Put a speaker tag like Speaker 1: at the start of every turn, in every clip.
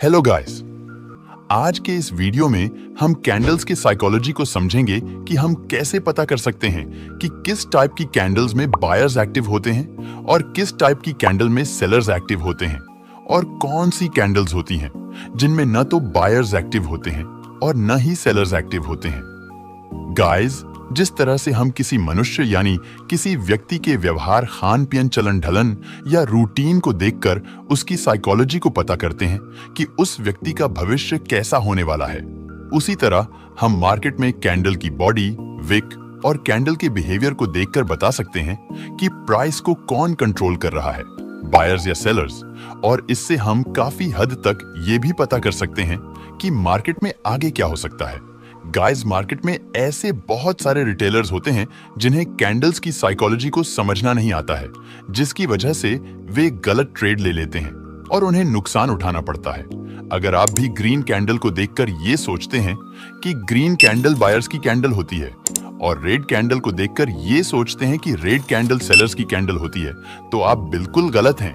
Speaker 1: Hello guys. आज के इस वीडियो में हम कैंडल्स की साइकोलॉजी को समझेंगे कि हम कैसे पता कर सकते हैं कि किस टाइप की कैंडल्स में बायर्स एक्टिव होते हैं और किस टाइप की कैंडल में सेलर्स एक्टिव होते हैं, और कौन सी कैंडल्स होती हैं जिनमें न तो बायर्स एक्टिव होते हैं और न ही सेलर्स एक्टिव होते हैं। गाइस, जिस तरह से हम किसी मनुष्य यानी किसी व्यक्ति के व्यवहार, खान पीन, चलन ढलन या रूटीन को देखकर उसकी साइकोलॉजी को पता करते हैं कि उस व्यक्ति का भविष्य कैसा होने वाला है, उसी तरह हम मार्केट में कैंडल की बॉडी, विक और कैंडल के बिहेवियर को देखकर बता सकते हैं कि प्राइस को कौन कंट्रोल कर रहा है, बायर्स या सेलर्स। और इससे हम काफी हद तक ये भी पता कर सकते हैं कि मार्केट में आगे क्या हो सकता है। गाइस, मार्केट में ऐसे बहुत सारे रिटेलर्स होते हैं जिन्हें कैंडल्स की साइकोलॉजी को समझना नहीं आता है, जिसकी वजह से वे गलत ट्रेड ले लेते हैं और उन्हें नुकसान उठाना पड़ता है। अगर आप भी ग्रीन कैंडल को देखकर ये सोचते हैं कि ग्रीन कैंडल बायर्स की कैंडल होती है और रेड कैंडल को देखकर ये सोचते हैं कि रेड कैंडल सेलर्स की कैंडल होती है, तो आप बिल्कुल गलत हैं।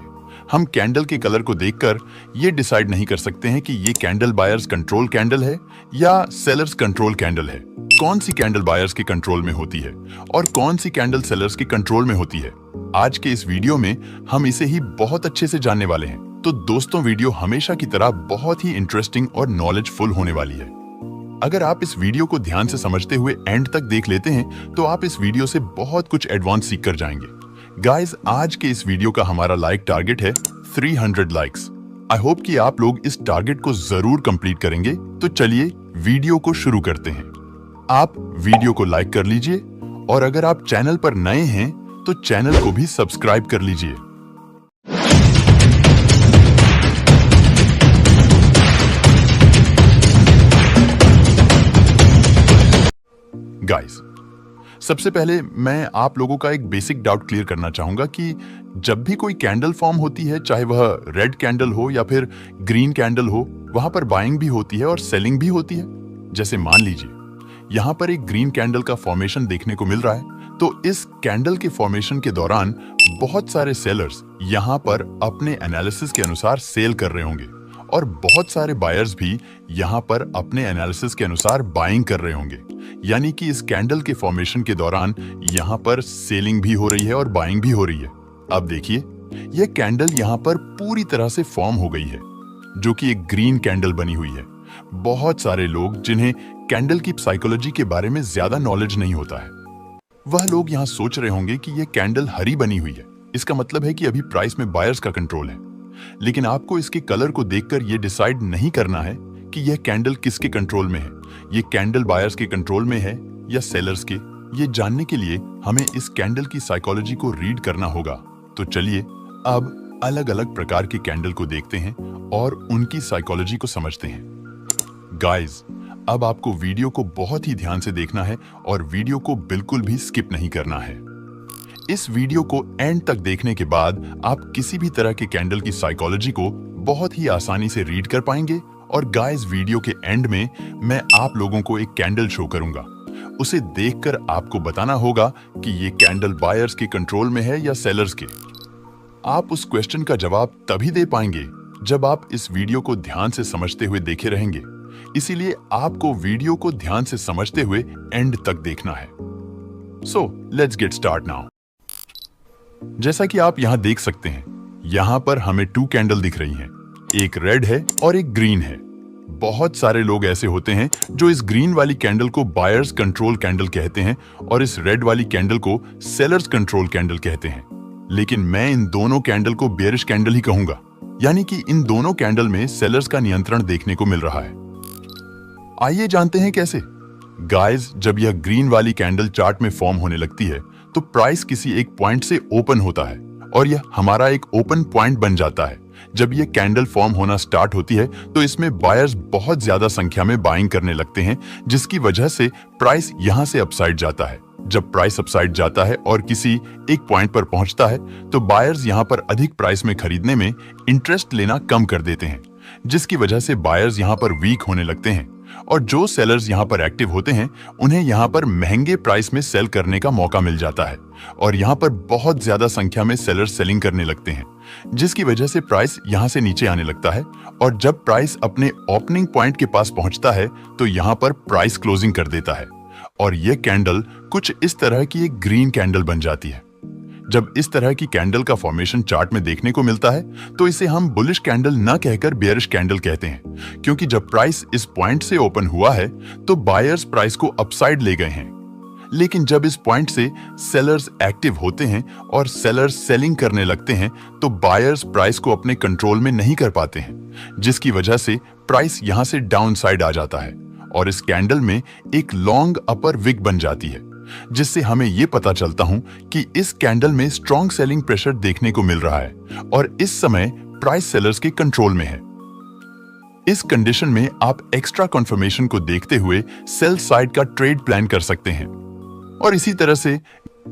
Speaker 1: हम कैंडल के कलर को देखकर ये डिसाइड नहीं कर सकते हैं कि ये कैंडल बायर्स कंट्रोल कैंडल है या सेलर्स कंट्रोल कैंडल है। कौन सी कैंडल बायर्स के कंट्रोल में होती है और कौन सी कैंडल सेलर्स के कंट्रोल में होती है, आज के इस वीडियो में हम इसे ही बहुत अच्छे से जानने वाले हैं। तो दोस्तों, वीडियो हमेशा की तरह बहुत ही इंटरेस्टिंग और नॉलेजफुल होने वाली है। अगर आप इस वीडियो को ध्यान से समझते हुए एंड तक देख लेते हैं तो आप इस वीडियो से बहुत कुछ एडवांस सीख कर जाएंगे। गाइस, आज के इस वीडियो का हमारा लाइक टारगेट है 300 लाइक्स। आई होप कि आप लोग इस टारगेट को जरूर कंप्लीट करेंगे। तो चलिए वीडियो को शुरू करते हैं। आप वीडियो को लाइक कर लीजिए और अगर आप चैनल पर नए हैं तो चैनल को भी सब्सक्राइब कर लीजिए। गाइस, सबसे पहले मैं आप लोगों का एक बेसिक डाउट क्लियर करना चाहूंगा कि जब भी कोई कैंडल फॉर्म होती है, चाहे वह रेड कैंडल हो या फिर ग्रीन कैंडल हो, वहां पर बाइंग भी होती है और सेलिंग भी होती है। जैसे मान लीजिए यहां पर एक ग्रीन कैंडल का फॉर्मेशन देखने को मिल रहा है, तो इस कैंडल के फॉर्मेशन के दौरान बहुत सारे सेलर्स यहां पर अपने एनालिसिस के अनुसार सेल कर रहे होंगे और बहुत सारे बायर्स भी यहां पर अपने एनालिसिस के अनुसार बाइंग कर रहे होंगे। यानी कि इस कैंडल के फॉर्मेशन के दौरान यहां पर सेलिंग भी हो रही है और बाइंग भी हो रही है। अब देखिए, यह कैंडल यहां पर पूरी तरह से फॉर्म हो गई है, जो कि एक ग्रीन कैंडल बनी हुई है। बहुत सारे लोग जिन्हें कैंडल की साइकोलॉजी के बारे में ज्यादा नॉलेज नहीं होता है, वह लोग यहां सोच रहे होंगे कि यह कैंडल हरी बनी हुई है, इसका मतलब है कि अभी प्राइस में बायर्स का कंट्रोल है। लेकिन आपको इसके कलर को देखकर यह डिसाइड नहीं करना है कि यह कैंडल किसके कंट्रोल में है, ये कैंडल बायर्स के कंट्रोल में है या सेलर्स के। ये जानने के लिए हमें इस कैंडल की साइकोलॉजी को रीड करना होगा। तो चलिए अब अलग अलग प्रकार के कैंडल को देखते हैं और उनकी साइकोलॉजी को समझते हैं। गाइस, अब आपको वीडियो को बहुत ही ध्यान से देखना है और वीडियो को बिल्कुल भी स्किप नहीं करना है। इस वीडियो को एंड तक देखने के बाद आप किसी भी तरह के कैंडल की साइकोलॉजी को बहुत ही आसानी से रीड कर पाएंगे। और गाइस, वीडियो के एंड में मैं आप लोगों को एक कैंडल शो करूंगा। उसे देखकर आपको बताना होगा कि ये कैंडल बायर्स के कंट्रोल में है या सेलर्स के। आप उस क्वेश्चन का जवाब तभी दे पाएंगे जब आप इस वीडियो को ध्यान से समझते हुए देखे रहेंगे। इसीलिए आपको वीडियो को ध्यान से समझते हुए एंड तक देखना है। So let's get start now. जैसा कि आप यहां देख सकते हैं, यहां पर हमें 2 कैंडल दिख रही हैं, एक रेड है और एक ग्रीन है। बहुत सारे लोग ऐसे होते हैं जो इस ग्रीन वाली कैंडल को बायर्स कंट्रोल कैंडल कहते हैं और इस रेड वाली कैंडल को सेलर्स कंट्रोल कैंडल कहते हैं। लेकिन मैं इन दोनों कैंडल को बेयरिश कैंडल ही कहूंगा, यानी कि इन दोनों कैंडल में सेलर्स का नियंत्रण देखने को मिल रहा है। आइए जानते हैं कैसे। गाइस, जब यह ग्रीन वाली कैंडल चार्ट में फॉर्म होने लगती है तो प्राइस किसी एक पॉइंट से ओपन होता है और यह हमारा एक ओपन पॉइंट बन जाता है। जब यह कैंडल फॉर्म होना स्टार्ट होती है तो इसमें बायर्स बहुत ज्यादा संख्या में बाइंग करने लगते हैं, जिसकी वजह से प्राइस यहां से अपसाइड जाता है। जब प्राइस अपसाइड जाता है और किसी एक पॉइंट पर पहुंचता है तो बायर्स यहां पर अधिक प्राइस में खरीदने में इंटरेस्ट लेना कम कर देते हैं, जिसकी वजह से बायर्स यहां पर वीक होने लगते हैं और जो सेलर्स यहाँ पर एक्टिव होते हैं उन्हें यहाँ पर महंगे प्राइस में सेल करने का मौका मिल जाता है और यहाँ पर बहुत ज्यादा संख्या में सेलर्स सेलिंग करने लगते हैं, जिसकी वजह से प्राइस यहाँ से नीचे आने लगता है और जब प्राइस अपने ओपनिंग पॉइंट के पास पहुंचता है तो यहाँ पर प्राइस क्लोजिंग कर देता है और ये कैंडल कुछ इस तरह की एक ग्रीन कैंडल बन जाती है। जब इस तरह की कैंडल का फॉर्मेशन चार्ट में देखने को मिलता है तो इसे हम बुलिश कैंडल न कहकर बेयरिश कैंडल कहते हैं, क्योंकि जब प्राइस इस पॉइंट से ओपन हुआ है तो बायर्स प्राइस को अपसाइड ले गए हैं, लेकिन जब इस पॉइंट से सेलर्स एक्टिव होते हैं और सेलर्स सेलिंग करने लगते हैं तो बायर्स प्राइस को अपने कंट्रोल में नहीं कर पाते हैं, जिसकी वजह से प्राइस यहां से डाउन साइड आ जाता है और इस कैंडल में एक लॉन्ग अपर विक बन जाती है, जिससे हमें यह पता चलता हूं कि इस कैंडल में स्ट्रॉन्ग सेलिंग प्रेशर देखने को मिल रहा है और इस समय प्राइस सेलर्स के कंट्रोल में है। इस कंडीशन में आप एक्स्ट्रा कंफर्मेशन को देखते हुए सेल साइड का ट्रेड प्लान कर सकते हैं। और इसी तरह से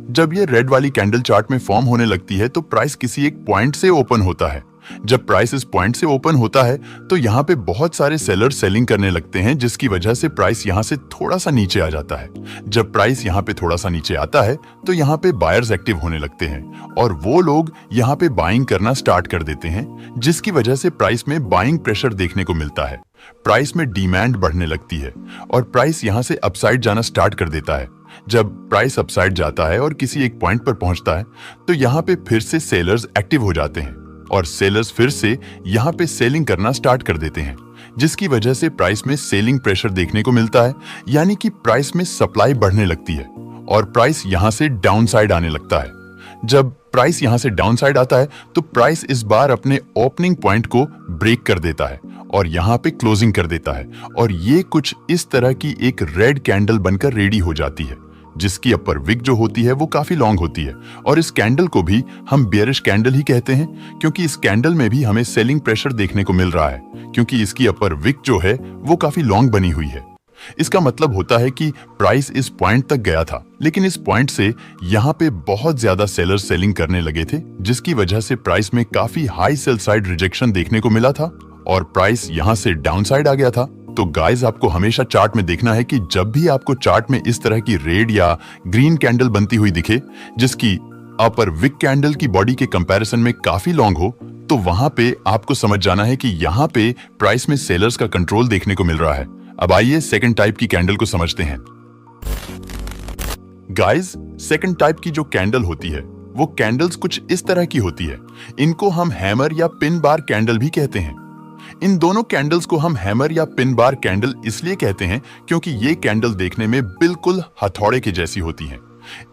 Speaker 1: जब ये रेड वाली कैंडल चार्ट में फॉर्म होने लगती है तो प्राइस किसी एक पॉइंट से ओपन होता है। जब प्राइस इस पॉइंट से ओपन होता है तो यहाँ पे बहुत सारे सेलर्स सेलिंग करने लगते हैं, जिसकी वजह से प्राइस यहाँ से थोड़ा सा नीचे आ जाता है। जब प्राइस यहाँ पे थोड़ा सा नीचे आता है तो यहाँ पे बायर्स एक्टिव होने लगते हैं और वो लोग यहाँ पे बाइंग करना स्टार्ट कर देते हैं, जिसकी वजह से प्राइस में बाइंग प्रेशर देखने को मिलता है। प्राइस में डिमांड बढ़ने लगती है और प्राइस यहाँ से अपसाइड जाना स्टार्ट कर देता है। जब प्राइस अपसाइड जाता है और किसी एक पॉइंट पर पहुंचता है तो यहाँ पे फिर से सेलर्स एक्टिव हो जाते हैं और सेलर्स फिर से यहाँ पे सेलिंग करना स्टार्ट कर देते हैं, जिसकी वजह से प्राइस में सेलिंग प्रेशर देखने को मिलता है, यानी कि प्राइस में सप्लाई बढ़ने लगती है और प्राइस यहाँ से डाउन साइड आने लगता है। जब प्राइस यहाँ से डाउन साइड आता है तो प्राइस इस बार अपने ओपनिंग पॉइंट को ब्रेक कर देता है और यहाँ पे क्लोजिंग कर देता है और ये कुछ इस तरह की एक रेड कैंडल बनकर रेडी हो जाती है, जिसकी अपर विक जो होती है वो काफी लॉन्ग होती है और इस कैंडल को भी हम बेयरिश कैंडल ही कहते हैं, क्योंकि इस कैंडल में भी हमें सेलिंग प्रेशर देखने को मिल रहा है, क्योंकि इसकी अपर विक जो है वो काफी लॉन्ग बनी हुई है। इसका मतलब होता है कि प्राइस इस पॉइंट तक गया था, लेकिन इस पॉइंट से यहाँ पे बहुत ज्यादा सेलर्स सेलिंग करने लगे थे, जिसकी वजह से प्राइस में काफी हाई सेल साइड रिजेक्शन देखने को मिला था और प्राइस यहाँ से डाउन साइड आ गया था। तो गाइस, आपको हमेशा चार्ट में देखना है कि जब भी आपको चार्ट में इस तरह की रेड या ग्रीन कैंडल बनती हुई दिखे, जिसकी अपर विक कैंडल की बॉडी के कंपैरिजन में काफी लॉन्ग हो, तो वहां पे आपको समझ जाना है कि यहाँ पे प्राइस में सेलर्स का कंट्रोल देखने को मिल रहा है। अब आइए सेकंड टाइप की कैंडल को समझते हैं। गाइस, सेकंड टाइप की जो कैंडल होती है वो कैंडल्स कुछ इस तरह की होती है। इनको हम हैमर या पिन बार कैंडल भी कहते हैं। इन दोनों कैंडल्स को हम हैमर या पिन बार कैंडल इसलिए कहते हैं क्योंकि ये कैंडल देखने में बिल्कुल हथौड़े के जैसी होती हैं।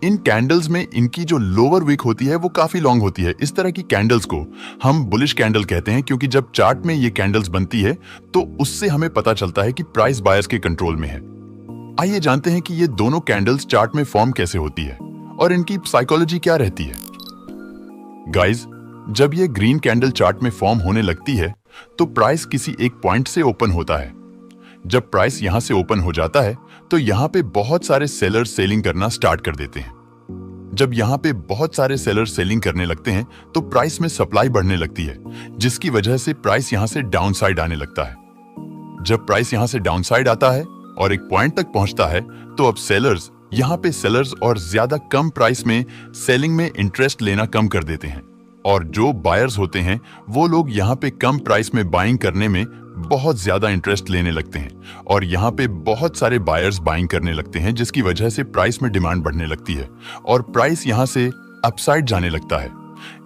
Speaker 1: इन कैंडल्स में इनकी जो लोअर विक होती है वो काफी लॉन्ग होती है। इस तरह की कैंडल्स को हम बुलिश कैंडल कहते हैं, क्योंकि जब चार्ट में ये कैंडल्स बनती है तो उससे हमें पता चलता है कि प्राइस बायर्स के कंट्रोल में है। आइए जानते हैं कि ये दोनों कैंडल्स चार्ट में फॉर्म कैसे होती है और इनकी साइकोलॉजी क्या रहती है। गाइस, जब ये ग्रीन कैंडल चार्ट में फॉर्म होने लगती है तो प्राइस किसी एक पॉइंट से ओपन होता है। जब प्राइस यहां से ओपन हो जाता है तो यहां पे बहुत सारे सेलर्स सेलिंग करना स्टार्ट कर देते हैं। जब यहां पे बहुत सारे सेलर्स सेलिंग करने लगते हैं तो प्राइस में सप्लाई बढ़ने लगती है, जिसकी वजह से प्राइस यहां से डाउन साइड आने लगता है। जब प्राइस यहां से डाउन साइड आता है और एक पॉइंट तक पहुंचता है तो अब सेलर्स यहां पे सेलर्स और ज्यादा कम प्राइस में सेलिंग में इंटरेस्ट लेना कम कर देते हैं और जो बायर्स होते हैं वो लोग यहाँ पे कम प्राइस में बाइंग करने में बहुत ज्यादा इंटरेस्ट लेने लगते हैं और यहाँ पे बहुत सारे बायर्स बाइंग करने लगते हैं, जिसकी वजह से प्राइस में डिमांड बढ़ने लगती है और प्राइस यहाँ से अपसाइड जाने लगता है।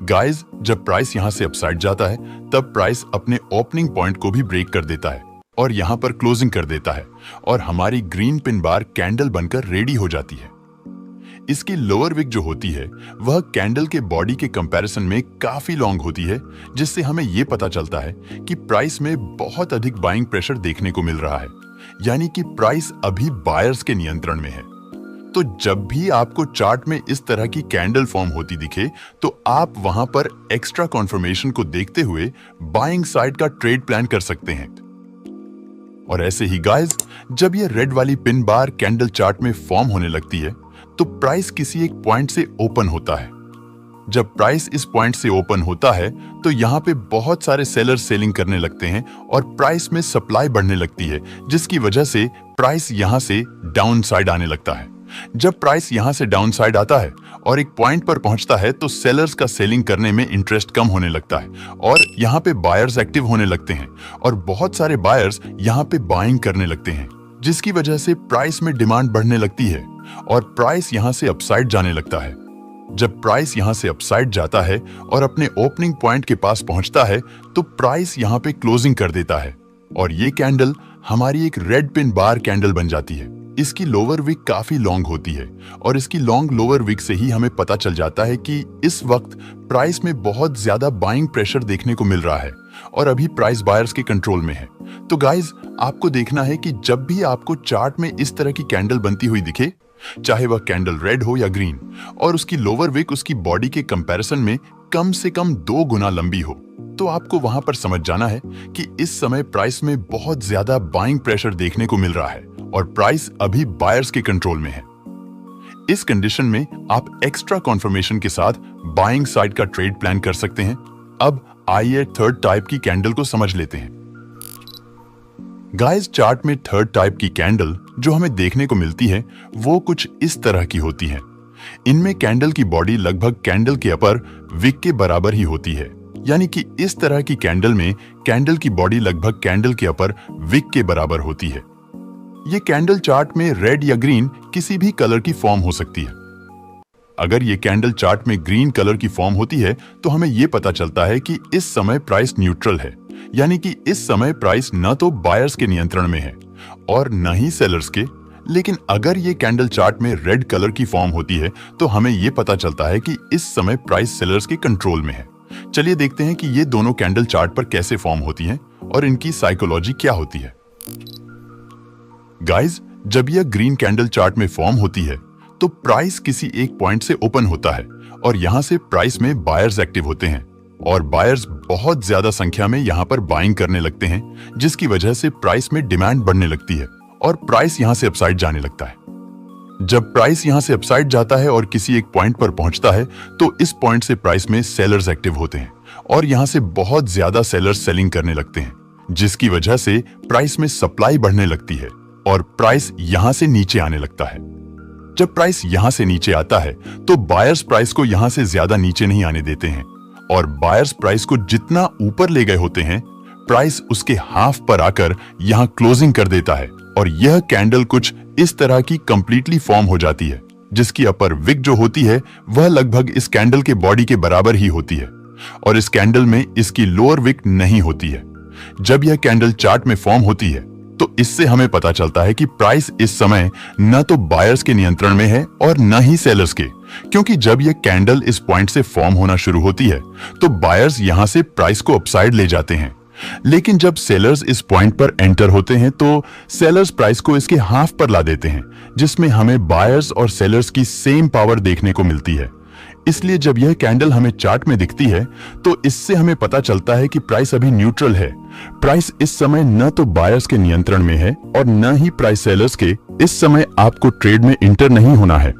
Speaker 1: गाइस, जब प्राइस यहाँ से अपसाइड जाता है तब प्राइस अपने ओपनिंग पॉइंट को भी ब्रेक कर देता है और यहाँ पर क्लोजिंग कर देता है और हमारी ग्रीन पिन बार कैंडल बनकर रेडी हो जाती है। इसकी लोअर विक जो होती है वह कैंडल के बॉडी के कंपैरिजन में काफी लॉन्ग होती है, जिससे हमें यह पता चलता है कि प्राइस में बहुत अधिक बाइंग प्रेशर देखने को मिल रहा है, यानी कि प्राइस अभी बायर्स के नियंत्रण में है। तो जब भी आपको चार्ट में इस तरह की कैंडल फॉर्म होती दिखे तो आप वहां पर एक्स्ट्रा कॉन्फर्मेशन को देखते हुए बाइंग साइड का ट्रेड प्लान कर सकते हैं। और ऐसे ही गाइस, जब ये रेड वाली पिन बार कैंडल चार्ट में फॉर्म होने लगती है तो प्राइस किसी एक पॉइंट से ओपन होता है जब प्राइस इस पॉइंट से ओपन होता है तो यहाँ पे बहुत सारे सेलर्स सेलिंग करने लगते हैं और प्राइस में सप्लाई बढ़ने लगती है, जिसकी वजह से प्राइस यहाँ से डाउन साइड आने लगता है। जब प्राइस यहाँ से डाउन साइड आता है और एक पॉइंट पर पहुंचता है तो सेलर्स का सेलिंग करने में इंटरेस्ट कम होने लगता है और यहाँ पे बायर्स एक्टिव होने लगते हैं और बहुत सारे बायर्स यहाँ पे बाइंग करने लगते हैं, जिसकी वजह से प्राइस में डिमांड बढ़ने लगती है और प्राइस यहाँ से अपसाइड जाने लगता है। जब प्राइस यहाँ से अपसाइड जाता है और अपने ओपनिंग पॉइंट के पास पहुंचता है तो प्राइस यहाँ पे क्लोजिंग कर देता है और ये कैंडल हमारी एक रेड पिन बार कैंडल बन जाती है। इसकी लोअर विक काफी लॉन्ग होती है और इसकी लॉन्ग लोअर विक से ही हमें पता चल जाता है कि इस वक्त प्राइस में बहुत ज्यादा बाइंग प्रेशर देखने को मिल रहा है और अभी प्राइस बायर्स के कंट्रोल में है। तो गाइज, आपको देखना है कि जब भी आपको चार्ट में इस तरह की कैंडल बनती हुई दिखे, चाहे वह कैंडल रेड हो या ग्रीन, और उसकी लोअर विक उसकी बॉडी के कंपैरिजन में कम से कम 2 गुना लंबी हो, तो आपको वहां पर समझ जाना है कि इस समय प्राइस में बहुत ज्यादा बाइंग प्रेशर देखने को मिल रहा है और प्राइस अभी बायर्स के कंट्रोल में है। इस कंडीशन में आप एक्स्ट्रा कॉन्फर्मेशन के साथ बाइंग साइड का ट्रेड प्लान कर सकते हैं। अब आइए थर्ड टाइप की कैंडल को समझ लेते हैं। गाइस, चार्ट में थर्ड टाइप की कैंडल जो हमें देखने को मिलती है वो कुछ इस तरह की होती है। इनमें कैंडल की बॉडी लगभग कैंडल के अपर विक के बराबर ही होती है, यानी कि इस तरह की कैंडल में कैंडल की बॉडी लगभग कैंडल के अपर विक के बराबर होती है। ये कैंडल चार्ट में रेड या ग्रीन किसी भी कलर की फॉर्म हो सकती है। अगर ये कैंडल चार्ट में ग्रीन कलर की फॉर्म होती है तो हमें ये पता चलता है कि इस समय प्राइस न्यूट्रल है, यानी कि इस समय प्राइस न तो बायर्स के नियंत्रण में है और न ही सेलर्स के। लेकिन अगर ये कैंडल चार्ट में रेड कलर की फॉर्म होती है तो हमें ये पता चलता है कि इस समय प्राइस सेलर्स के कंट्रोल में है। चलिए देखते हैं कि ये दोनों कैंडल चार्ट पर कैसे फॉर्म होती हैं और इनकी साइकोलॉजी क्या होती है। गाइस, जब यह ग्रीन कैंडल चार्ट में फॉर्म होती है तो प्राइस किसी एक पॉइंट से ओपन होता है और यहां से प्राइस में बायर्स एक्टिव होते हैं और बायर्स बहुत ज्यादा संख्या में यहां पर बाइंग करने लगते हैं, जिसकी वजह से प्राइस में डिमांड बढ़ने लगती है और प्राइस यहां से अपसाइड जाने लगता है। जब प्राइस यहां से अपसाइड जाता है और किसी एक पॉइंट पर पहुंचता है तो इस पॉइंट से प्राइस में सेलर्स एक्टिव होते हैं और यहां से बहुत ज्यादा सेलर्स सेलिंग करने लगते हैं, जिसकी वजह से प्राइस में सप्लाई बढ़ने लगती है और प्राइस यहां से नीचे आने लगता है। जब प्राइस यहां से नीचे आता है तो बायर्स प्राइस को यहां से ज्यादा नीचे नहीं आने देते हैं और बायर्स प्राइस को जितना ऊपर ले गए होते हैं प्राइस उसके हाफ पर आकर यहां क्लोजिंग कर देता है और यह कैंडल कुछ इस तरह की कंप्लीटली फॉर्म हो जाती है, जिसकी अपर विक जो होती है वह लगभग इस कैंडल के बॉडी के बराबर ही होती है और इस कैंडल में इसकी लोअर विक नहीं होती है। जब यह कैंडल चार्ट में फॉर्म होती है तो इससे हमें पता चलता है कि प्राइस इस समय न तो बायर्स के नियंत्रण में है और न ही सेलर्स के, क्योंकि जब यह कैंडल इस पॉइंट से फॉर्म होना शुरू होती है तो बायर्स यहां से प्राइस को अपसाइड ले जाते हैं। लेकिन जब सेलर्स इस पॉइंट पर एंटर होते हैं तो सेलर्स प्राइस को इसके हाफ पर ला देते हैं, जिसमें हमें बायर्स और सेलर्स की सेम पावर देखने को मिलती है। इसलिए जब यह कैंडल हमें चार्ट में दिखती है तो इससे हमें पता चलता है कि प्राइस अभी न्यूट्रल है। प्राइस इस समय न तो बायर्स के नियंत्रण में है और न ही प्राइस सेलर्स के। इस समय आपको ट्रेड में इंटर नहीं होना है।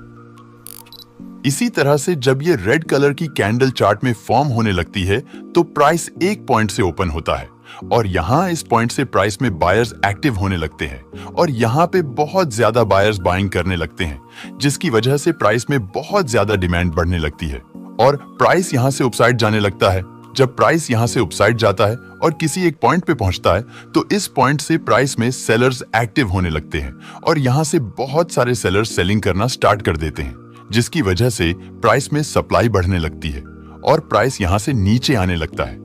Speaker 1: इसी तरह से जब ये रेड कलर की कैंडल चार्ट में फॉर्म होने लगती है तो प्राइस एक पॉइंट से ओपन होता है और यहाँ इस पॉइंट से प्राइस में बायर्स एक्टिव होने लगते हैं और यहाँ पे बहुत ज्यादा बायर्स बाइंग करने लगते हैं, जिसकी वजह से प्राइस में बहुत ज्यादा डिमांड बढ़ने लगती है और प्राइस यहाँ से अपसाइड जाने लगता है। जब प्राइस यहाँ से अपसाइड जाता है और किसी एक पॉइंट पे पहुंचता है तो इस पॉइंट से प्राइस में सेलर्स एक्टिव होने लगते हैं और यहाँ से बहुत सारे सेलर्स सेलिंग करना स्टार्ट कर देते हैं, जिसकी वजह से प्राइस में सप्लाई बढ़ने लगती है और प्राइस यहां से नीचे आने लगता है।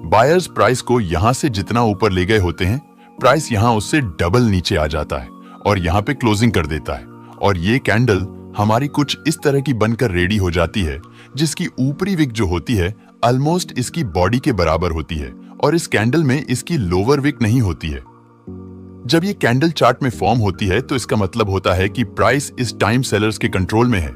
Speaker 1: बायर्स प्राइस को यहां से जितना ऊपर ले गए होते हैं प्राइस यहां उससे डबल नीचे आ जाता है और यहां पे क्लोजिंग कर देता है और ये कैंडल हमारी कुछ इस तरह की बनकर रेडी हो जाती है, जिसकी ऊपरी विक जो होती है ऑलमोस्ट इसकी बॉडी के बराबर होती है और इस कैंडल में इसकी लोअर विक नहीं होती है। जब ये कैंडल चार्ट में फॉर्म होती है तो इसका मतलब होता है कि प्राइस इस टाइम सेलर्स के कंट्रोल में है,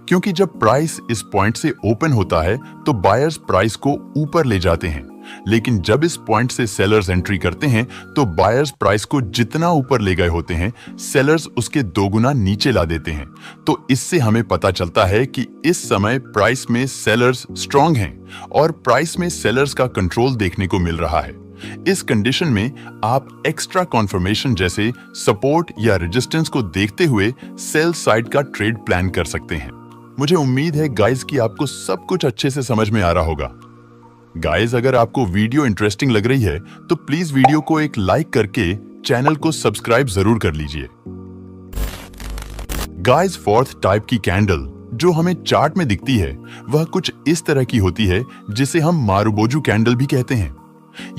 Speaker 1: क्योंकि जब प्राइस इस पॉइंट से ओपन होता है तो बायर्स प्राइस को ऊपर ले जाते हैं लेकिन जब इस पॉइंट से सेलर्स एंट्री करते हैं तो बायर्स प्राइस को जितना ऊपर ले गए होते हैं, सेलर्स उसके दोगुना नीचे ला देते हैं। तो इससे हमें पता चलता है कि इस समय प्राइस में सेलर्स स्ट्रांग हैं और प्राइस में सेलर्स का कंट्रोल देखने को मिल रहा है। इस कंडीशन में आप एक्स्ट्रा कॉन्फर्मेशन जैसे सपोर्ट या रेजिस्टेंस को देखते हुए सेल साइड का ट्रेड प्लान कर सकते हैं। मुझे उम्मीद है गाइस कि आपको सब कुछ अच्छे से समझ में आ रहा होगा। गाइस, अगर आपको वीडियो इंटरेस्टिंग लग रही है तो प्लीज वीडियो को एक लाइक करके चैनल को सब्सक्राइब जरूर कर लीजिए। गाइस, फोर्थ टाइप की कैंडल जो हमें चार्ट में दिखती है वह कुछ इस तरह की होती है जिसे हम मारुबोजू कैंडल भी कहते हैं।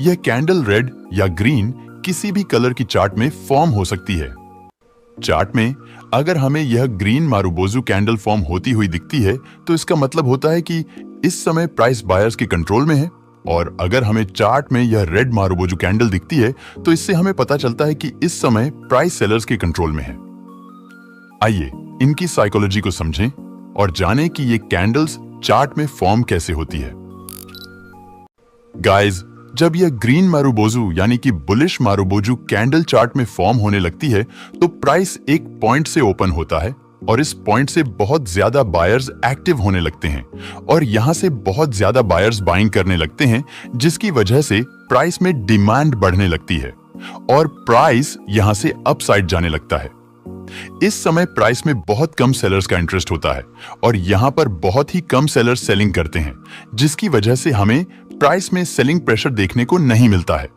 Speaker 1: यह कैंडल रेड या ग्रीन किसी भी कलर की चार्ट में फॉर्म हो सकती है। चार्ट में अगर हमें यह ग्रीन मारुबोजू कैंडल फॉर्म होती हुई दिखती है तो इसका मतलब होता है कि इस समय प्राइस बायर्स के कंट्रोल में है, और अगर हमें चार्ट में यह रेड मारुबोजू कैंडल दिखती है तो इससे हमें पता चलता है कि इस समय प्राइस सेलर्स के कंट्रोल में है। आइए इनकी साइकोलॉजी को समझें और जानें कि ये कैंडल्स चार्ट में फॉर्म कैसे होती है। गाइस, जब यह ग्रीन मारुबोजू यानी कि बुलिश मारुबोजू कैंडल चार्ट में फॉर्म होने लगती है तो प्राइस एक पॉइंट से ओपन होता है और इस पॉइंट से बहुत ज्यादा बायर्स एक्टिव होने लगते हैं और यहां से बहुत ज्यादा बायर्स बाइंग करने लगते हैं, जिसकी वजह से प्राइस में डिमांड बढ़ने लगती है और प्राइस यहां से अपसाइड जाने लगता है। इस समय प्राइस में बहुत कम सेलर्स का इंटरेस्ट होता है और यहां पर बहुत ही कम सेलर्स सेलिंग करते हैं, जिसकी वजह से हमें प्राइस में सेलिंग प्रेशर देखने को नहीं मिलता है।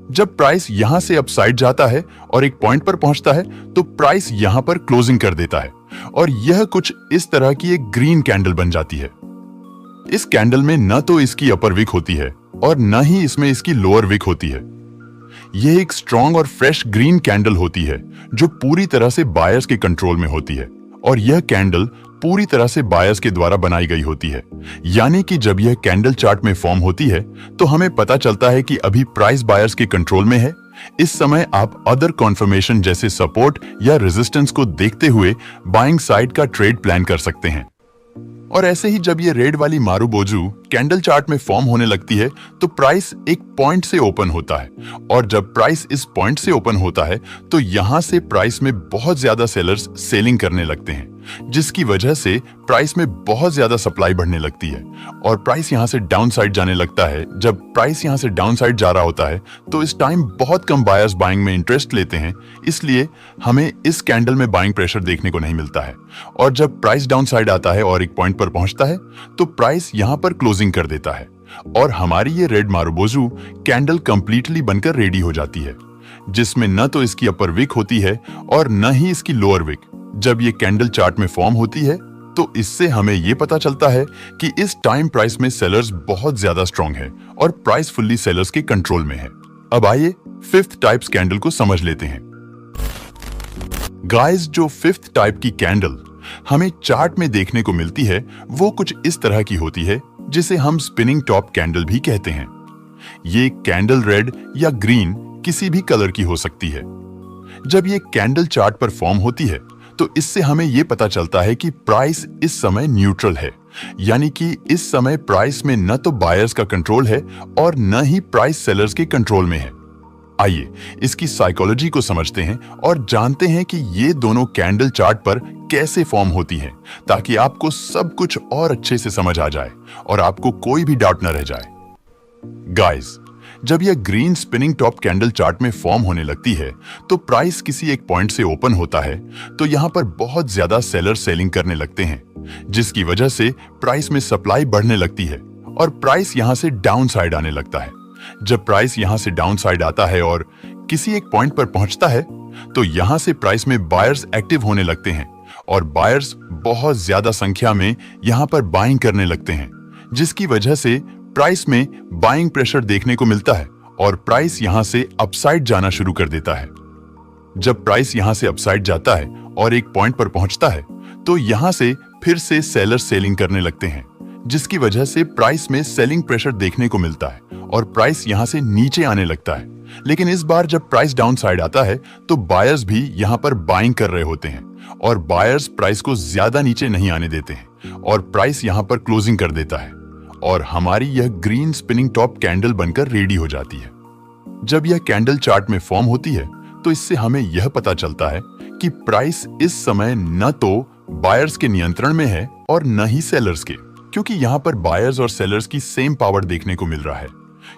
Speaker 1: जब प्राइस यहां से अपसाइड जाता है और एक पॉइंट पर पहुंचता है तो प्राइस यहां पर क्लोजिंग कर देता है और यह कुछ इस तरह की एक ग्रीन कैंडल बन जाती है। इस कैंडल में न तो इसकी अपर विक होती है और न ही इसमें इसकी लोअर विक होती है। यह एक स्ट्रॉन्ग और फ्रेश ग्रीन कैंडल होती है जो पूरी तरह से बायर्स के कंट्रोल में होती है और यह कैंडल पूरी तरह से बायर्स के द्वारा बनाई गई होती है। यानी कि जब यह कैंडल चार्ट में फॉर्म होती है तो हमें पता चलता है कि अभी प्राइस बायर्स के कंट्रोल में है। इस समय आप अदर कॉन्फर्मेशन जैसे सपोर्ट या रेजिस्टेंस को देखते हुए बाइंग साइड का ट्रेड प्लान कर सकते हैं। और ऐसे ही जब ये रेड वाली मारुबोजू कैंडल चार्ट में फॉर्म होने लगती है तो प्राइस एक पॉइंट से ओपन होता है और जब प्राइस इस पॉइंट से ओपन होता है तो यहां से प्राइस में बहुत ज्यादा सेलर्स सेलिंग करने लगते हैं, जिसकी वजह से प्राइस में बहुत ज्यादा सप्लाई बढ़ने लगती है और प्राइस यहां से डाउन साइड जाने लगता है। जब प्राइस यहां से डाउन साइड जा रहा होता है तो इस टाइम बहुत कम बायर्स बाइंग में इंटरेस्ट लेते हैं, इसलिए हमें इस कैंडल में बाइंग प्रेशर देखने को नहीं मिलता है। और जब प्राइस डाउन साइड आता है और एक पॉइंट पर पहुंचता है तो प्राइस यहां पर क्लोजिंग कर देता है और हमारी ये रेड मारुबोजू कैंडल कंप्लीटली बनकर रेडी हो जाती है, जिसमें न तो इसकी अपर विक होती है और न ही इसकी लोअर विक। जब ये कैंडल चार्ट में फॉर्म होती है तो इससे हमें ये पता चलता है कि इस टाइम प्राइस में सेलर्स बहुत ज्यादा स्ट्रांग है और प्राइस फुल्ली सेलर्स के कंट्रोल में है। अब आइए फिफ्थ टाइप्स कैंडल को समझ लेते हैं। गाइस, जो फिफ्थ टाइप की कैंडल हमें चार्ट में देखने को मिलती है वो कुछ इस तरह की होती है जिसे हम स्पिनिंग टॉप कैंडल भी कहते हैं। ये कैंडल रेड या ग्रीन किसी भी कलर की हो सकती है। जब ये कैंडल चार्ट पर फॉर्म होती है तो इससे हमें यह पता चलता है कि प्राइस इस समय न्यूट्रल है, यानी कि इस समय प्राइस में न तो बायर्स का कंट्रोल है और न ही प्राइस सेलर्स के कंट्रोल में है। आइए इसकी साइकोलॉजी को समझते हैं और जानते हैं कि ये दोनों कैंडल चार्ट पर कैसे फॉर्म होती हैं, ताकि आपको सब कुछ और अच्छे से समझ आ जाए और आपको कोई भी डाउट न रह जाए। गाइस, जब यह green spinning top candle chart में फॉर्म होने लगती है तो प्राइस किसी एक पॉइंट से ओपन होता है तो यहां पर बहुत ज्यादा सेलर सेलिंग करने लगते हैं, जिसकी वजह से प्राइस में सप्लाई बढ़ने लगती है और प्राइस यहां से डाउन साइड आने लगता है। जब प्राइस यहां से डाउन साइड आता है और किसी एक पॉइंट पर पहुंचता है तो यहां से प्राइस में बायर्स एक्टिव होने लगते हैं और बायर्स बहुत ज्यादा संख्या में यहां पर बाइंग करने लगते हैं, जिसकी वजह से प्राइस में बाइंग प्रेशर देखने को मिलता है और प्राइस यहां से अपसाइड जाना शुरू कर देता है। जब प्राइस यहां से अपसाइड जाता है और एक पॉइंट पर पहुंचता है तो यहां से फिर से सेलर सेलिंग करने लगते हैं, जिसकी वजह से प्राइस में सेलिंग प्रेशर देखने को मिलता है और प्राइस यहां से नीचे आने लगता है। लेकिन इस बार जब प्राइस डाउन साइड आता है तो बायर्स भी यहां पर बाइंग कर रहे होते हैं और बायर्स प्राइस को ज्यादा नीचे नहीं आने देते हैं और प्राइस यहां पर क्लोजिंग कर देता है और हमारी यह ग्रीन स्पिनिंग टॉप कैंडल बनकर रेडी हो जाती है। जब यह कैंडल चार्ट में फॉर्म होती है तो इससे हमें यह पता चलता है कि प्राइस इस समय न तो बायर्स के नियंत्रण में है और न ही सेलर्स के, क्योंकि यहाँ पर बायर्स और सेलर्स की सेम पावर देखने को मिल रहा है,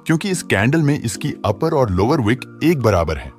Speaker 1: क्योंकि इस कैंडल में इसकी अपर और लोअर विक एक बराबर है।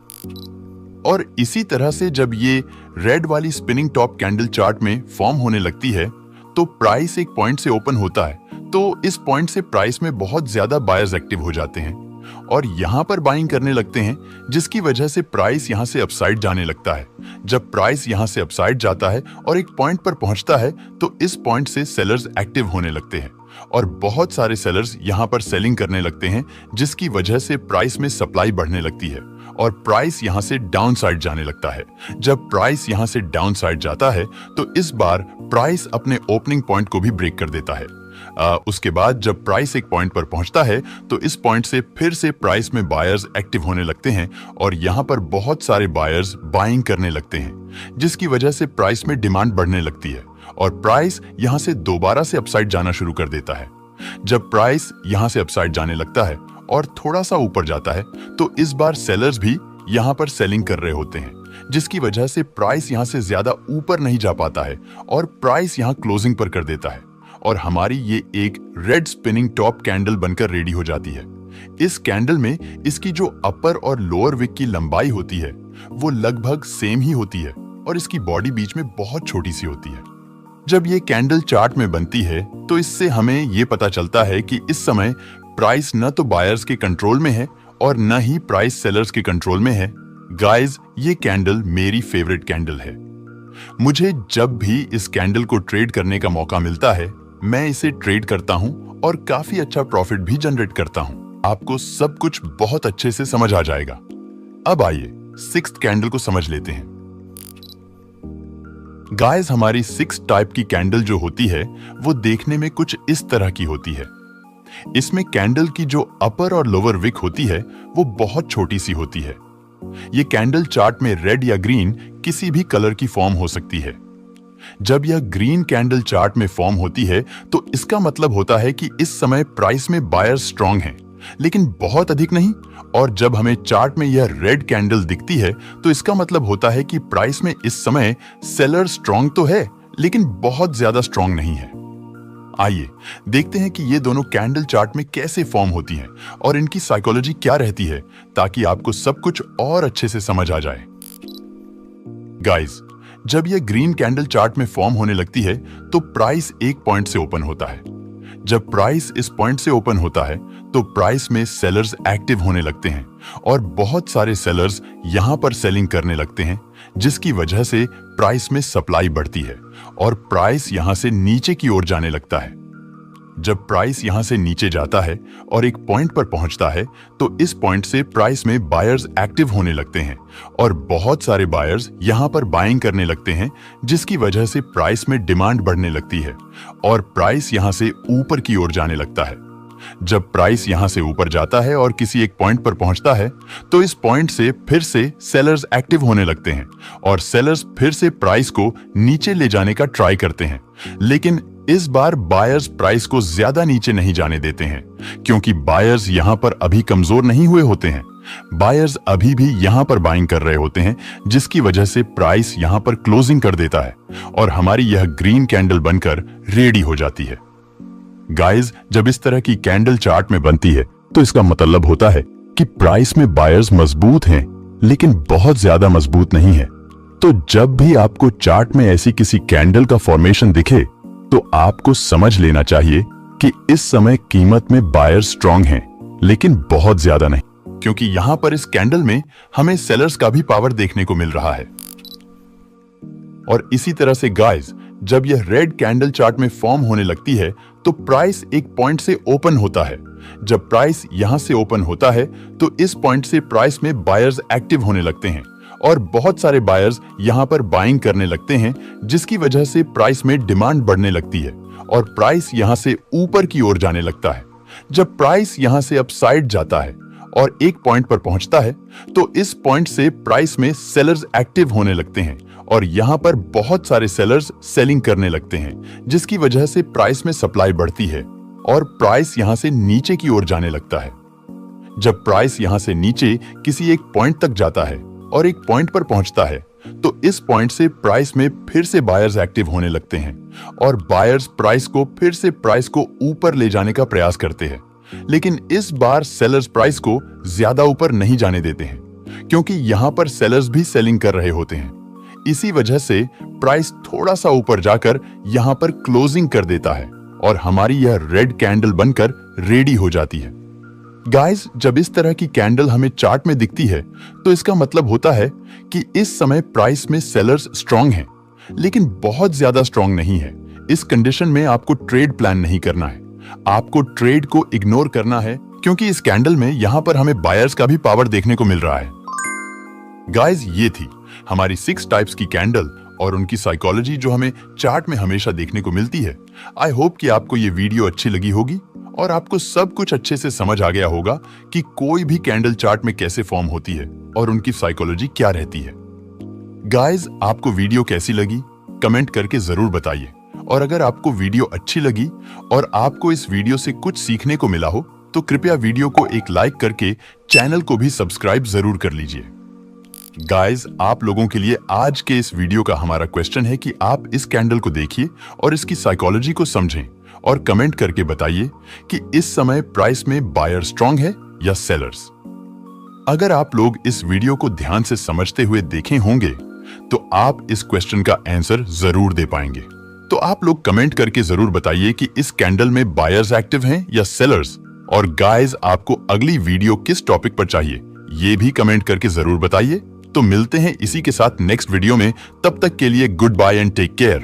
Speaker 1: और इसी तरह से जब ये रेड वाली स्पिनिंग टॉप कैंडल चार्ट में फॉर्म होने लगती है तो प्राइस एक पॉइंट से ओपन होता है, तो इस पॉइंट से प्राइस में बहुत ज्यादा बायर्स एक्टिव हो जाते हैं और यहां पर बाइंग करने लगते हैं, जिसकी वजह से प्राइस यहां से अपसाइड जाने लगता है। जब प्राइस यहां से अपसाइड जाता है और एक पॉइंट पर पहुंचता है तो इस पॉइंट से सेलर्स एक्टिव होने लगते हैं और बहुत सारे सेलर्स यहां पर सेलिंग करने लगते हैं, जिसकी वजह से प्राइस में सप्लाई बढ़ने लगती है और प्राइस यहां से डाउन साइड जाने लगता है। जब प्राइस यहां से डाउन साइड जाता है तो इस बार प्राइस अपने ओपनिंग पॉइंट को भी ब्रेक कर देता है। उसके बाद जब प्राइस एक पॉइंट पर पहुंचता है तो इस पॉइंट से फिर से प्राइस में बायर्स एक्टिव होने लगते हैं और यहां पर बहुत सारे बायर्स बाइंग करने लगते हैं, जिसकी वजह से प्राइस में डिमांड बढ़ने लगती है और प्राइस यहां से दोबारा से अपसाइड जाना शुरू कर देता है। जब प्राइस यहां से अपसाइड जाने लगता है और थोड़ा सा ऊपर जाता है तो इस बार सेलर्स भी यहां पर सेलिंग कर रहे होते हैं, जिसकी वजह से प्राइस यहां से ज्यादा ऊपर नहीं जा पाता है और प्राइस यहां क्लोजिंग पर कर देता है और हमारी ये एक रेड स्पिनिंग टॉप कैंडल बनकर रेडी हो जाती है। इस कैंडल में इसकी जो अपर और लोअर विक की लंबाई होती है वो लगभग सेम ही होती है और इसकी बॉडी बीच में बहुत छोटी सी होती है। जब ये कैंडल चार्ट में बनती है तो इससे हमें ये पता चलता है कि इस समय प्राइस न तो बायर्स के कंट्रोल में है और न ही प्राइस सेलर्स के कंट्रोल में है। गाइस, ये कैंडल मेरी फेवरेट कैंडल है। मुझे जब भी इस कैंडल को ट्रेड करने का मौका मिलता है मैं इसे ट्रेड करता हूं और काफी अच्छा प्रॉफिट भी जनरेट करता हूं। आपको सब कुछ बहुत अच्छे से समझ आ जाएगा। अब आइए सिक्स्थ कैंडल को समझ लेते हैं। गाइस, हमारी सिक्स टाइप की कैंडल जो होती है वो देखने में कुछ इस तरह की होती है। इसमें कैंडल की जो अपर और लोअर विक होती है वो बहुत छोटी सी होती है। ये कैंडल चार्ट में रेड या ग्रीन किसी भी कलर की फॉर्म हो सकती है। जब यह ग्रीन कैंडल चार्ट में फॉर्म होती है तो इसका मतलब होता है कि इस समय प्राइस में बायर्स स्ट्रांग हैं, लेकिन बहुत अधिक नहीं। और जब हमें चार्ट में यह रेड कैंडल दिखती है तो इसका मतलब होता है कि प्राइस में इस समय सेलर स्ट्रांग तो है लेकिन बहुत ज्यादा स्ट्रांग नहीं है। आइए देखते हैं कि ये दोनों कैंडल चार्ट में कैसे फॉर्म होती हैं और इनकी साइकोलॉजी क्या रहती है, ताकि आपको सब कुछ और अच्छे से समझ आ जाए। गाइस, जब यह ग्रीन कैंडल चार्ट में फॉर्म होने लगती है तो प्राइस एक पॉइंट से ओपन होता है। जब प्राइस इस पॉइंट से ओपन होता है तो प्राइस में सेलर्स एक्टिव होने लगते हैं और बहुत सारे सेलर्स यहां पर सेलिंग करने लगते हैं, जिसकी वजह से प्राइस में सप्लाई बढ़ती है और प्राइस यहां से नीचे की ओर जाने लगता है। जब प्राइस यहां से नीचे जाता है और एक पॉइंट पर पहुंचता है तो इस पॉइंट से प्राइस में बायर्स एक्टिव होने लगते हैं और बहुत सारे बायर्स यहां पर बाइंग करने लगते हैं, जिसकी वजह से प्राइस में डिमांड बढ़ने लगती है और प्राइस यहां से ऊपर की ओर जाने लगता है। जब प्राइस यहां से ऊपर जाता है और किसी एक पॉइंट पर पहुंचता है तो इस पॉइंट से फिर से सेलर्स एक्टिव होने लगते हैं और सेलर्स फिर से प्राइस को नीचे ले जाने का ट्राई करते हैं, लेकिन इस बार बायर्स प्राइस को ज्यादा नीचे नहीं जाने देते हैं, क्योंकि बायर्स यहां पर अभी कमजोर नहीं हुए होते हैं। बायर्स अभी भी यहां पर बाइंग कर रहे होते हैं, जिसकी वजह से प्राइस यहां पर क्लोजिंग कर देता है और हमारी यह ग्रीन कैंडल बनकर रेडी हो जाती है। गाइस, जब इस तरह की कैंडल चार्ट में बनती है तो इसका मतलब होता है कि प्राइस में बायर्स मजबूत हैं, लेकिन बहुत ज्यादा मजबूत नहीं है। तो जब भी आपको चार्ट में ऐसी किसी कैंडल का फॉर्मेशन दिखे तो आपको समझ लेना चाहिए कि इस समय कीमत में बायर्स स्ट्रांग हैं, लेकिन बहुत ज्यादा नहीं, क्योंकि यहां पर इस कैंडल में हमें सेलर्स का भी पावर देखने को मिल रहा है। और इसी तरह से गाइस, जब यह रेड कैंडल चार्ट में फॉर्म होने लगती है तो प्राइस एक पॉइंट से ओपन होता है। जब प्राइस यहां से ओपन होता है तो इस पॉइंट से प्राइस में बायर्स एक्टिव होने लगते हैं और बहुत सारे बायर्स यहां पर बाइंग करने लगते हैं, जिसकी वजह से प्राइस में डिमांड बढ़ने लगती है और प्राइस यहां से ऊपर की ओर जाने लगता है। जब प्राइस यहां से अपसाइड जाता है और एक पॉइंट पर पहुंचता है तो इस पॉइंट से प्राइस में सेलर्स एक्टिव होने लगते हैं और यहां पर बहुत सारे सेलर्स सेलिंग करने लगते हैं, जिसकी वजह से प्राइस में सप्लाई बढ़ती है और प्राइस यहां से नीचे की ओर जाने लगता है। जब प्राइस यहां से नीचे किसी एक पॉइंट तक जाता है और एक पॉइंट पर पहुंचता है, तो इस पॉइंट से प्राइस में फिर से बायर्स एक्टिव होने लगते हैं और बायर्स प्राइस को फिर से प्राइस को ऊपर ले जाने का प्रयास करते हैं। लेकिन इस बार सेलर्स प्राइस को ज्यादा ऊपर नहीं जाने देते हैं, क्योंकि यहां पर सेलर्स भी सेलिंग कर रहे होते हैं। इसी वजह से प्राइस थोड़ा सा ऊपर जाकर यहां पर क्लोजिंग कर देता है और हमारी यह रेड कैंडल बनकर रेडी हो जाती है। गाइस, जब इस तरह की कैंडल हमें चार्ट में दिखती है, तो इसका मतलब होता है कि इस समय प्राइस में सेलर्स स्ट्रांग हैं, लेकिन बहुत ज्यादा स्ट्रांग नहीं है। इस कंडीशन में आपको ट्रेड प्लान नहीं करना है, आपको ट्रेड को इग्नोर करना है, क्योंकि इस कैंडल में यहां पर हमें बायर्स का भी पावर देखने को मिल रहा है। गाइस, ये थी हमारी 6 टाइप्स की कैंडल और उनकी साइकोलॉजी जो हमें चार्ट में हमेशा देखने को मिलती है। आई होप कि आपको ये वीडियो अच्छी लगी होगी और आपको सब कुछ अच्छे से समझ आ गया होगा कि कोई भी कैंडल चार्ट में कैसे फॉर्म होती है और उनकी साइकोलॉजी क्या रहती है। गाइस, आपको वीडियो कैसी लगी कमेंट करके जरूर बताइए, और अगर आपको वीडियो अच्छी लगी और आपको इस वीडियो से कुछ सीखने को मिला हो, तो कृपया वीडियो को एक लाइक करके चैनल को भी सब्सक्राइब जरूर कर लीजिए। गाइस, आप लोगों के लिए आज के इस वीडियो का हमारा क्वेश्चन है कि आप इस कैंडल को देखिए और इसकी साइकोलॉजी को समझें और कमेंट करके बताइए कि इस समय प्राइस में बायर स्ट्रांग है या सेलर्स। अगर आप लोग इस वीडियो को ध्यान से समझते हुए देखे होंगे, तो आप इस क्वेश्चन का आंसर जरूर दे पाएंगे। तो आप लोग कमेंट करके जरूर बताइए कि इस कैंडल में बायर्स एक्टिव हैं या सेलर्स। और गाइस, आपको अगली वीडियो किस टॉपिक पर चाहिए, ये भी कमेंट करके जरूर बताइए। तो मिलते हैं इसी के साथ नेक्स्ट वीडियो में। तब तक के लिए good bye and take care.